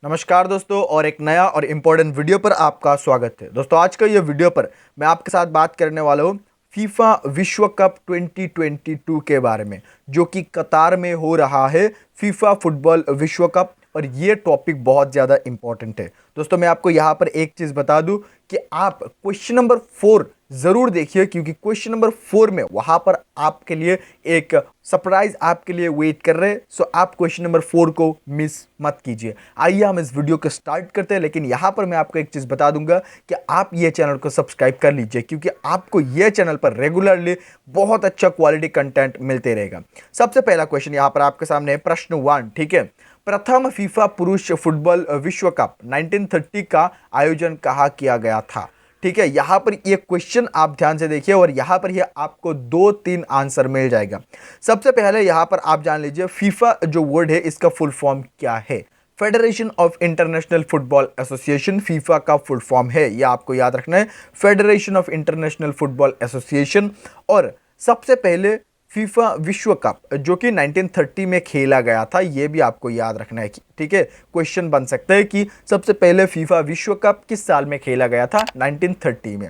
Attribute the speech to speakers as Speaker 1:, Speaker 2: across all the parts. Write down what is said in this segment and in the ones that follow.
Speaker 1: नमस्कार दोस्तों, और एक नया और इम्पोर्टेंट वीडियो पर आपका स्वागत है। दोस्तों, आज का ये वीडियो पर मैं आपके साथ बात करने वाला हूँ फीफा विश्व कप 2022 के बारे में, जो कि कतार में हो रहा है फीफा फुटबॉल विश्व कप। और ये टॉपिक बहुत ज़्यादा इम्पोर्टेंट है। दोस्तों, मैं आपको यहाँ पर एक चीज़ बता दूँ कि आप क्वेश्चन नंबर 4 ज़रूर देखिए, क्योंकि क्वेश्चन नंबर 4 में वहाँ पर आपके लिए एक सरप्राइज आपके लिए वेट कर रहे हैं। सो आप क्वेश्चन नंबर 4 को मिस मत कीजिए। आइए हम इस वीडियो को स्टार्ट करते हैं, लेकिन यहाँ पर मैं आपको एक चीज़ बता दूंगा कि आप ये चैनल को सब्सक्राइब कर लीजिए, क्योंकि आपको ये चैनल पर रेगुलरली बहुत अच्छा क्वालिटी कंटेंट मिलते रहेगा। सबसे पहला क्वेश्चन यहाँ पर आपके सामने है, प्रश्न 1। ठीक है, प्रथम फीफा पुरुष फुटबॉल विश्व कप 1930 का आयोजन कहाँ किया गया था। ठीक है, यहां पर ये क्वेश्चन आप ध्यान से देखिए और यहां पर ये आपको 2-3 आंसर मिल जाएगा। सबसे पहले यहां पर आप जान लीजिए फीफा जो वर्ड है इसका फुल फॉर्म क्या है। Federation of international football association FIFA का फुल फॉर्म है, यह आपको याद रखना है, federation of international football association. और सबसे पहले फीफा विश्व कप जो कि 1930 में खेला गया था, यह भी आपको याद रखना है। ठीक है, क्वेश्चन बन सकता है कि सबसे पहले फीफा विश्व कप किस साल में खेला गया था, 1930 में।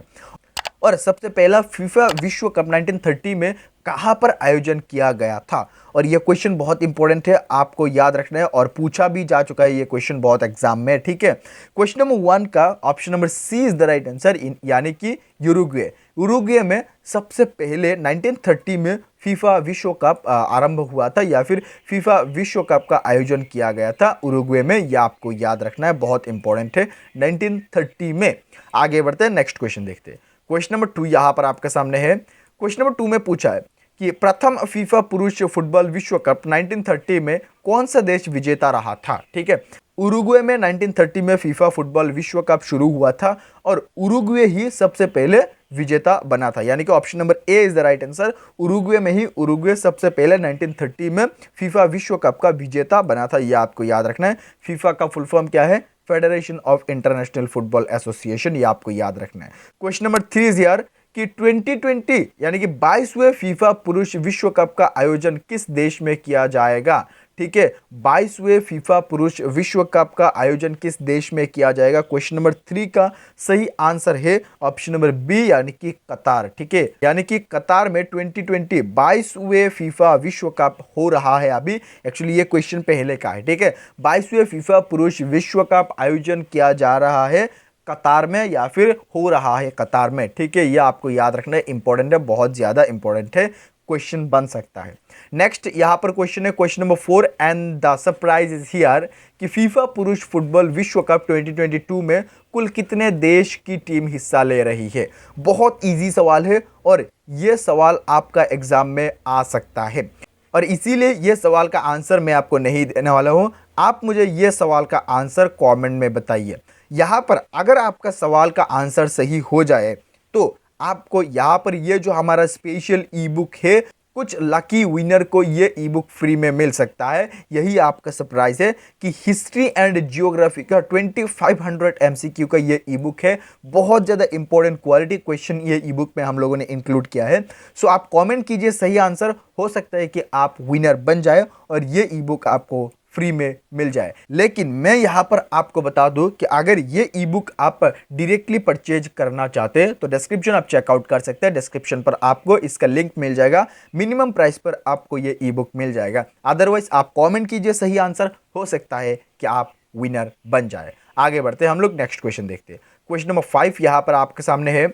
Speaker 1: और सबसे पहला फीफा विश्व कप 1930 में कहां पर आयोजन किया गया था। और यह क्वेश्चन बहुत इंपॉर्टेंट है, आपको याद रखना है और पूछा भी जा चुका है ये क्वेश्चन बहुत एग्जाम में। ठीक है, क्वेश्चन नंबर 1 का option number C is the right answer, यानी कि यूरुग्वे। यूरुग्वे में सबसे पहले 1930 में फीफा विश्व कप आरंभ हुआ था, या फिर फीफा विश्व कप का आयोजन किया गया था उरुग्वे में। यह आपको याद रखना है, बहुत इंपॉर्टेंट है, 1930 में। आगे बढ़ते हैं, नेक्स्ट क्वेश्चन देखते हैं। क्वेश्चन नंबर 2 यहां पर आपके सामने है। क्वेश्चन नंबर 2 में पूछा है कि प्रथम फीफा पुरुष फुटबॉल विश्व कप 1930 में कौन सा देश विजेता रहा था। ठीक है, उरुग्वे में 1930 में फीफा फुटबॉल विश्व कप शुरू हुआ था और उरुग्वे ही सबसे पहले विजेता बना था, यानी कि option number A is the right answer. Uruguay में ही उरुग्वे सबसे पहले 1930 में फीफा विश्व कप का विजेता बना था, यह आपको याद रखना है। फीफा का फुल फॉर्म क्या है, federation of international football association, यह आपको याद रखना है। क्वेश्चन नंबर 3 इज यार कि 2020 यानी कि 22वें फीफा पुरुष विश्व कप का आयोजन किस देश में किया जाएगा। ठीक है, 22वें फीफा पुरुष विश्व कप का आयोजन किस देश में किया जाएगा। क्वेश्चन नंबर 3 का सही आंसर है ऑप्शन नंबर बी, यानी कि कतार। ठीक है, यानी कि कतार में 2020 22वें फीफा विश्व कप हो रहा है अभी। एक्चुअली ये क्वेश्चन पहले का है। ठीक है, 22वें फीफा पुरुष विश्व कप आयोजन किया जा रहा है कतार में, या फिर हो रहा है कतार में। ठीक है, ये आपको याद रखना है, इंपॉर्टेंट है, बहुत ज्यादा इंपॉर्टेंट है, क्वेश्चन बन सकता है। नेक्स्ट यहां पर क्वेश्चन है, question number 4 and the surprise is here कि फीफा पुरुष फुटबॉल विश्व कप 2022 में कुल कितने देश की टीम हिस्सा ले रही है। बहुत इजी सवाल है और यह सवाल आपका एग्जाम में आ सकता है, और इसीलिए यह सवाल का आंसर मैं आपको नहीं देने वाला हूं। आप मुझे यह सवाल का आंसर कमेंट में बताइए। यहाँ पर अगर आपका सवाल का आंसर सही हो जाए तो आपको यहाँ पर ये जो हमारा स्पेशल ई बुक है, कुछ लकी विनर को ये ई बुक फ्री में मिल सकता है। यही आपका सरप्राइज है कि हिस्ट्री एंड जियोग्राफी का 2500 MCQ का ये ई बुक है। बहुत ज़्यादा इंपॉर्टेंट क्वालिटी क्वेश्चन ये ई बुक में हम लोगों ने इंक्लूड किया है। सो आप कमेंट कीजिए सही आंसर, हो सकता है कि आप विनर बन जाए और ये ई बुक आपको फ्री में मिल जाए। लेकिन मैं यहां पर आपको बता दूं कि अगर ये ई बुक आप डायरेक्टली परचेज करना चाहते हैं तो डिस्क्रिप्शन आप चेकआउट कर सकते हैं। डिस्क्रिप्शन पर आपको इसका लिंक मिल जाएगा, मिनिमम प्राइस पर आपको ये ई बुक मिल जाएगा। अदरवाइज आप कमेंट कीजिए सही आंसर, हो सकता है कि आप विनर बन जाए। आगे बढ़ते हैं, हम लोग नेक्स्ट क्वेश्चन देखते हैं। क्वेश्चन नंबर 5 यहां पर आपके सामने है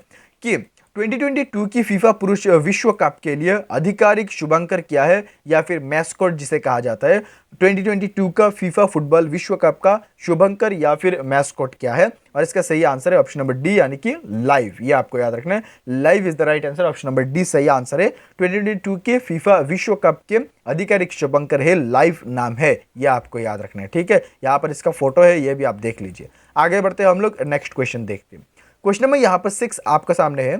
Speaker 1: कि 2022 की फीफा पुरुष विश्व कप के लिए आधिकारिक शुभंकर क्या है, या फिर मैस्कॉट जिसे कहा जाता है। 2022 का फीफा फुटबॉल विश्व कप का शुभंकर या फिर मैस्कॉट क्या है। और इसका सही आंसर है ऑप्शन नंबर डी, यानी कि लाइव। ये आपको याद रखना है, live is the right answer, option number D सही आंसर है। 2022 के फीफा विश्व कप के आधिकारिक शुभंकर है, लाइव नाम है, ये आपको याद रखना है। ठीक है, यहाँ पर इसका फोटो है, ये भी आप देख लीजिए। आगे बढ़ते हैं, हम लोग नेक्स्ट क्वेश्चन देखते हैं। क्वेश्चन नंबर यहाँ पर 6 आपका सामने है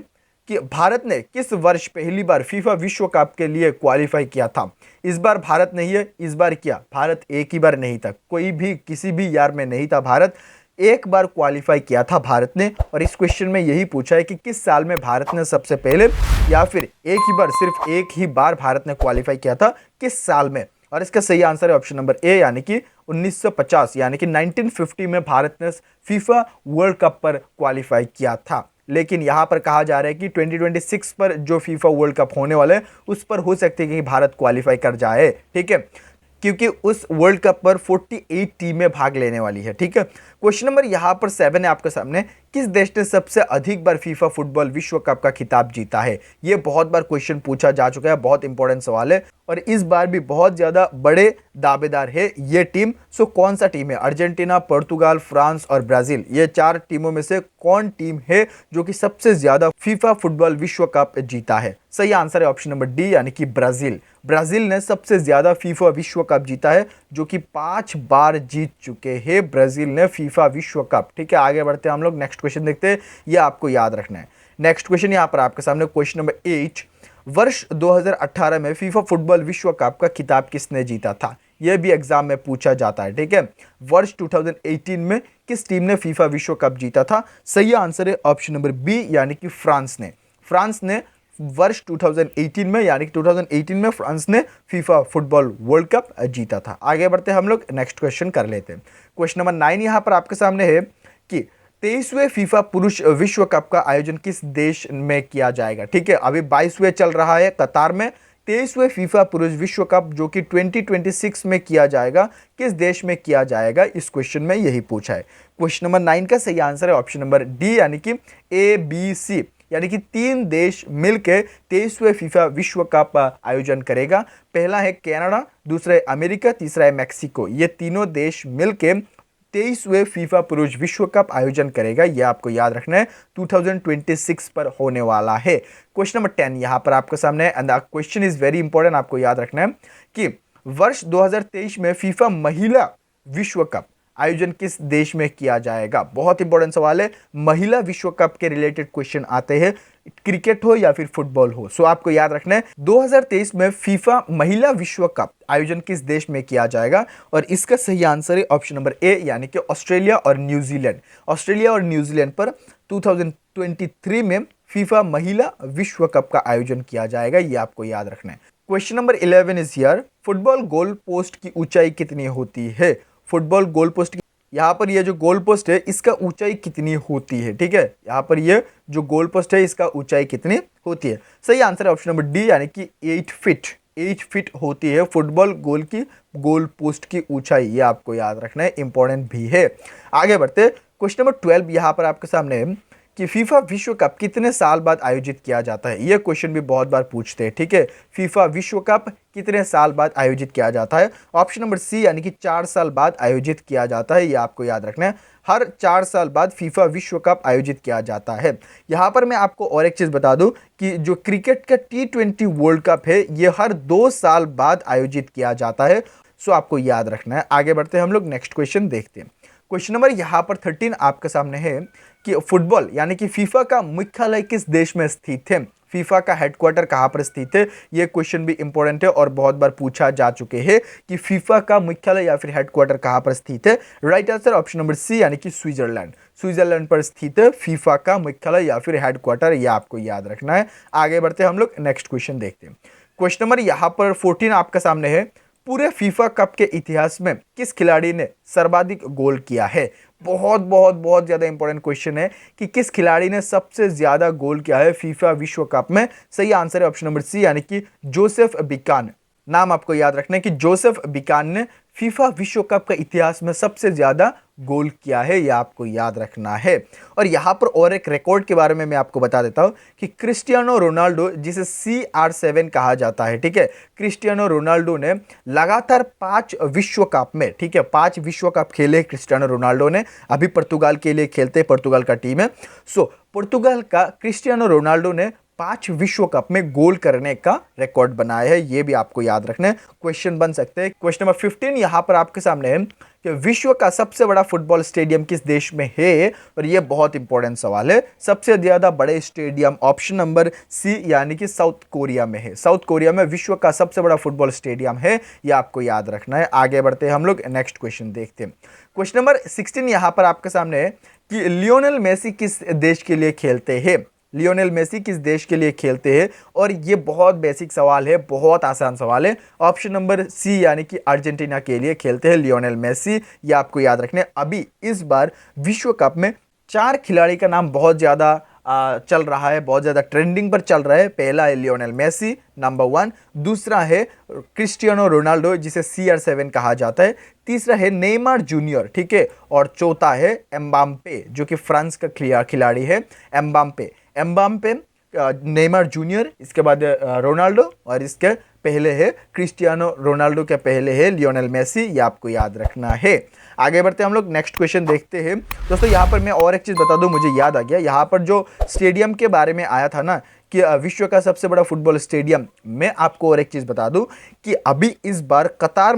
Speaker 1: कि भारत ने किस वर्ष पहली बार फीफा विश्व कप के लिए क्वालिफाई किया था। इस बार भारत नहीं है, इस बार क्या भारत एक ही बार नहीं था, कोई भी किसी भी ईयर में नहीं था। भारत एक बार क्वालिफाई किया था भारत ने। और इस क्वेश्चन में यही पूछा है कि किस साल में भारत ने सबसे पहले, या फिर एक ही बार, सिर्फ एक ही बार भारत ने क्वालिफाई किया था, किस साल में। और इसका सही आंसर है ऑप्शन नंबर ए यानी कि 1950 यानी कि 1950 में भारत ने फीफा वर्ल्ड कप पर क्वालिफाई किया था। लेकिन यहाँ पर कहा जा रहा है कि 2026 पर जो फीफा वर्ल्ड कप होने वाले हैं उस पर हो सकती है कि भारत क्वालिफाई कर जाए, ठीक है, क्योंकि उस वर्ल्ड कप पर 48 टीमें भाग लेने वाली है, ठीक है। क्वेश्चन नंबर यहाँ पर 7 है आपके सामने, किस देश ने सबसे अधिक बार फीफा फुटबॉल विश्व कप का खिताब जीता है? ये बहुत बार क्वेश्चन पूछा जा चुका है, बहुत इंपॉर्टेंट सवाल है और इस बार भी बहुत ज्यादा बड़े दावेदार है ये टीम। सो कौन सा टीम है? अर्जेंटीना, पुर्तगाल, फ्रांस और ब्राजील, ये 4 टीमों में से कौन टीम है जो कि सबसे ज्यादा फीफा फुटबॉल विश्व कप जीता है? सही आंसर है ऑप्शन नंबर डी यानी कि ब्राजील। ब्राजील ने सबसे ज्यादा फीफा विश्व कप जीता है जो कि 5 बार जीत चुके हैं ब्राजील ने फीफा विश्व कप, ठीक है। आगे बढ़ते हैं हम लोग, नेक्स्ट क्वेश्चन देखते हैं, ये आपको याद रखना है। नेक्स्ट क्वेश्चन यहाँ पर आपके सामने क्वेश्चन नंबर 8, वर्ष 2018 में फीफा फुटबॉल विश्व कप का खिताब किसने जीता था? यह भी एग्जाम में पूछा जाता है, ठीक है। वर्ष 2018 में किस टीम ने फीफा विश्व कप जीता था? सही आंसर है ऑप्शन नंबर बी यानी कि फ्रांस ने। फ्रांस ने वर्ष 2018 में यानी कि 2018 में फ्रांस ने फीफा फुटबॉल वर्ल्ड कप जीता था। आगे बढ़ते हैं हम लोग, नेक्स्ट क्वेश्चन कर लेते हैं। क्वेश्चन नंबर 9 यहाँ पर आपके सामने है कि 23वें फीफा पुरुष विश्व कप का आयोजन किस देश में किया जाएगा? ठीक है, अभी 22वें चल रहा है कतार में, 23वें फीफा पुरुष विश्व कप जो कि 2026 में किया जाएगा किस देश में किया जाएगा? इस क्वेश्चन में यही पूछा है। क्वेश्चन नंबर 9 का सही आंसर है ऑप्शन नंबर डी यानी कि ABC, यानी कि 3 देश मिलकर 23वें फीफा विश्व कप आयोजन करेगा। पहला है कनाडा, दूसरा है अमेरिका, तीसरा है मैक्सिको। ये तीनों देश मिलकर 23वें फीफा पुरुष विश्व कप आयोजन करेगा, यह आपको याद रखना है, 2026 पर होने वाला है। क्वेश्चन नंबर 10 यहां पर आपके सामने है and the question is very important, आपको याद रखना है कि वर्ष 2023 में फीफा महिला विश्व कप आयोजन किस देश में किया जाएगा? बहुत इंपॉर्टेंट सवाल है, महिला विश्व कप के रिलेटेड क्वेश्चन आते हैं, क्रिकेट हो या फिर फुटबॉल हो। सो आपको याद रखना है 2023 में फीफा महिला विश्व कप आयोजन किस देश में किया जाएगा? और इसका सही आंसर है ऑप्शन नंबर ए यानी कि ऑस्ट्रेलिया और न्यूजीलैंड। ऑस्ट्रेलिया और न्यूजीलैंड पर 2023 में फीफा महिला विश्व कप का आयोजन किया जाएगा, ये आपको याद रखना है। Question number 11 is here, football goal post की ऊंचाई कितनी होती है? फुटबॉल गोल पोस्ट, यहाँ पर ये जो गोल पोस्ट है इसका ऊंचाई कितनी होती है? ठीक है, यहाँ पर ये जो गोल पोस्ट है इसका ऊंचाई कितनी होती है? सही आंसर है ऑप्शन नंबर डी यानी कि 8 फीट। 8 फीट होती है फुटबॉल गोल की गोल पोस्ट की ऊंचाई, ये आपको याद रखना है, इंपॉर्टेंट भी है। आगे बढ़ते, क्वेश्चन नंबर 12 यहाँ पर आपके सामने है कि फीफा विश्व कप कितने साल बाद आयोजित किया जाता है? यह क्वेश्चन भी बहुत बार पूछते हैं, ठीक है। फीफा विश्व कप कितने साल बाद आयोजित किया जाता है? ऑप्शन नंबर सी यानी कि 4 साल बाद आयोजित किया जाता है, यह आपको याद रखना है। हर 4 साल बाद फीफा विश्व कप आयोजित किया जाता है। यहाँ पर मैं आपको और एक चीज बता दूं कि जो क्रिकेट का T20 वर्ल्ड कप है यह हर 2 साल बाद आयोजित किया जाता है। सो आपको याद रखना है। आगे बढ़ते हैं हम लोग, नेक्स्ट क्वेश्चन देखते हैं। क्वेश्चन नंबर यहाँ पर 13 आपके सामने है कि फुटबॉल यानी कि फीफा का मुख्यालय किस देश में स्थित है? फीफा का हेडक्वार्टर कहाँ पर स्थित है? यह क्वेश्चन भी इंपॉर्टेंट है और बहुत बार पूछा जा चुके हैं कि फीफा का मुख्यालय या फिर हेडक्वार्टर कहाँ पर स्थित है। Right answer option number C यानी कि स्विट्जरलैंड। स्विट्जरलैंड पर स्थित है फीफा का मुख्यालय या फिर हेडक्वार्टर, यह आपको याद रखना है। आगे बढ़ते हम लोग, नेक्स्ट क्वेश्चन देखते हैं। क्वेश्चन नंबर यहाँ पर 14 आपके सामने है, पूरे फीफा कप के इतिहास में किस खिलाड़ी ने सर्वाधिक गोल किया है? बहुत बहुत बहुत ज्यादा इंपॉर्टेंट क्वेश्चन है कि किस खिलाड़ी ने सबसे ज्यादा गोल किया है फीफा विश्व कप में? सही आंसर है ऑप्शन नंबर सी यानी कि जोसेफ बिकान। नाम आपको याद रखना है कि जोसेफ बिकान ने फीफा विश्व कप के इतिहास में सबसे ज्यादा गोल किया है, यह आपको याद रखना है। और यहाँ पर और एक रिकॉर्ड के बारे में मैं आपको बता देता हूँ कि क्रिस्टियानो रोनाल्डो, जिसे CR7 कहा जाता है, ठीक है, क्रिस्टियानो रोनाल्डो ने लगातार 5 विश्व कप में, ठीक है, 5 विश्व कप खेले क्रिस्टियानो रोनाल्डो ने। अभी पुर्तगाल के लिए खेलते, पुर्तगाल का टीम है। सो पुर्तगाल का क्रिस्टियानो रोनाल्डो ने 5 विश्व कप में गोल करने का रिकॉर्ड बनाया है, ये भी आपको याद रखना है। क्वेश्चन बन सकते हैं। क्वेश्चन नंबर 15 यहाँ पर आपके सामने है कि विश्व का सबसे बड़ा फुटबॉल स्टेडियम किस देश में है? और ये बहुत इंपॉर्टेंट सवाल है। सबसे ज्यादा बड़े स्टेडियम ऑप्शन नंबर सी यानी कि साउथ कोरिया में है। साउथ कोरिया में विश्व का सबसे बड़ा फुटबॉल स्टेडियम है, ये आपको याद रखना है। आगे बढ़ते हैं हम लोग, नेक्स्ट क्वेश्चन देखते हैं। क्वेश्चन नंबर 16 यहाँ पर आपके सामने है कि लियोनेल मेसी किस देश के लिए खेलते हैं? लियोनेल मेसी किस देश के लिए खेलते हैं? और ये बहुत बेसिक सवाल है, बहुत आसान सवाल है। ऑप्शन नंबर सी यानी कि अर्जेंटीना के लिए खेलते हैं लियोनेल मेसी, ये आपको याद रखना है। अभी इस बार विश्व कप में 4 खिलाड़ी का नाम बहुत ज़्यादा चल रहा है, बहुत ज़्यादा ट्रेंडिंग पर चल रहा है। पहला है लियोनेल मेसी, नंबर 1। दूसरा है क्रिस्टियानो रोनाल्डो, जिसे CR7 कहा जाता है। तीसरा है नेमार जूनियर, ठीक है। और चौथा है एम्बाप्पे, जो कि फ्रांस का खिलाड़ी है, एम्बाप्पे, नेमार जूनियर, इसके बाद रोनाल्डो, और इसके पहले है क्रिस्टियानो रोनाल्डो के पहले है लियोनेल मेसी, ये आपको याद रखना है। आगे बढ़ते हैं हम लोग, नेक्स्ट क्वेश्चन देखते हैं। दोस्तों यहाँ पर मैं और एक चीज़ बता दूं, मुझे याद आ गया, यहाँ पर जो स्टेडियम के बारे में आया था ना कि विश्व का सबसे बड़ा फुटबॉल स्टेडियम, मैं आपको और एक चीज़ बता दूं कि अभी इस बार कतार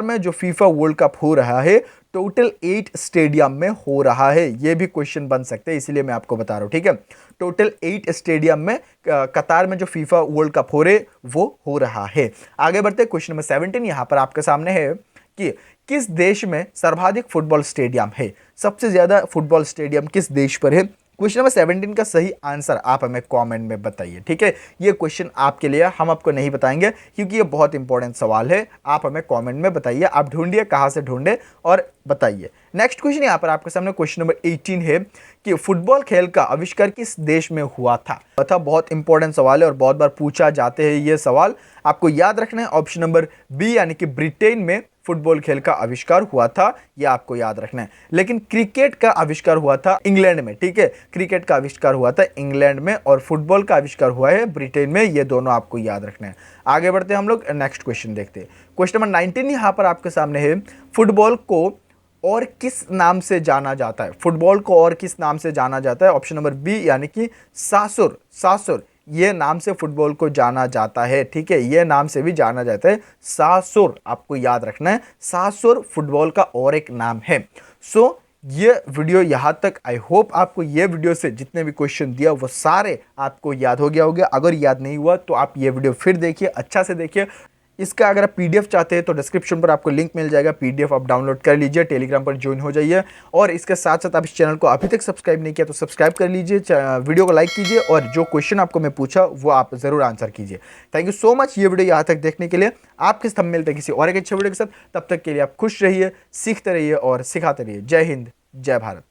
Speaker 1: में जो फीफा वर्ल्ड कप हो रहा है, टोटल 8 स्टेडियम में हो रहा है। ये भी क्वेश्चन बन सकते हैं, इसीलिए मैं आपको बता रहा हूँ, ठीक है। टोटल 8 स्टेडियम में कतार में जो फीफा वर्ल्ड कप हो रहे वो हो रहा है। आगे बढ़ते हैं, क्वेश्चन नंबर 17 यहाँ पर आपके सामने है कि किस देश में सर्वाधिक फुटबॉल स्टेडियम है? सबसे ज्यादा फुटबॉल स्टेडियम किस देश पर है? क्वेश्चन नंबर 17 का सही आंसर आप हमें कमेंट में बताइए, ठीक है। ये क्वेश्चन आपके लिए, हम आपको नहीं बताएंगे क्योंकि ये बहुत इंपॉर्टेंट सवाल है। आप हमें कमेंट में बताइए, आप ढूंढिए कहाँ से ढूंढे और बताइए। नेक्स्ट क्वेश्चन यहाँ पर आपके सामने क्वेश्चन नंबर 18 है कि फुटबॉल खेल का आविष्कार किस देश में हुआ था? बहुत इंपॉर्टेंट सवाल है और बहुत बार पूछा जाते हैं ये सवाल, आपको याद रखना है। ऑप्शन नंबर बी यानी कि ब्रिटेन में फुटबॉल खेल का आविष्कार हुआ था, यह आपको याद रखना है। लेकिन क्रिकेट का आविष्कार हुआ था इंग्लैंड में, ठीक है। क्रिकेट का आविष्कार हुआ था इंग्लैंड में और फुटबॉल का आविष्कार हुआ है ब्रिटेन में, ये दोनों आपको याद रखना है। आगे बढ़ते हैं हम लोग, नेक्स्ट क्वेश्चन देखते हैं। क्वेश्चन नंबर 19 यहाँ पर आपके सामने है, फुटबॉल को और किस नाम से जाना जाता है? फुटबॉल को और किस नाम से जाना जाता है? ऑप्शन नंबर बी यानी कि सासुर, ये नाम से फुटबॉल को जाना जाता है, ठीक है। ये नाम से भी जाना जाता है, सासुर, आपको याद रखना है। सासुर फुटबॉल का और एक नाम है। ये वीडियो यहाँ तक, आई होप आपको ये वीडियो से जितने भी क्वेश्चन दिया वो सारे आपको याद हो गया होगा। अगर याद नहीं हुआ तो आप ये वीडियो फिर देखिए, अच्छा से देखिए। इसका अगर आप PDF चाहते हैं तो डिस्क्रिप्शन पर आपको लिंक मिल जाएगा, PDF आप डाउनलोड कर लीजिए, टेलीग्राम पर ज्वाइन हो जाइए। और इसके साथ साथ आप इस चैनल को अभी तक सब्सक्राइब नहीं किया तो सब्सक्राइब कर लीजिए, वीडियो को लाइक कीजिए और जो क्वेश्चन आपको मैं पूछा वो आप ज़रूर आंसर कीजिए। थैंक यू सो मच ये वीडियो यहाँ तक देखने के लिए। आपके साथ मिलते हैं किसी और एक अच्छे वीडियो के साथ, तब तक के लिए आप खुश रहिए, सीखते रहिए और सिखाते रहिए। जय हिंद, जय भारत।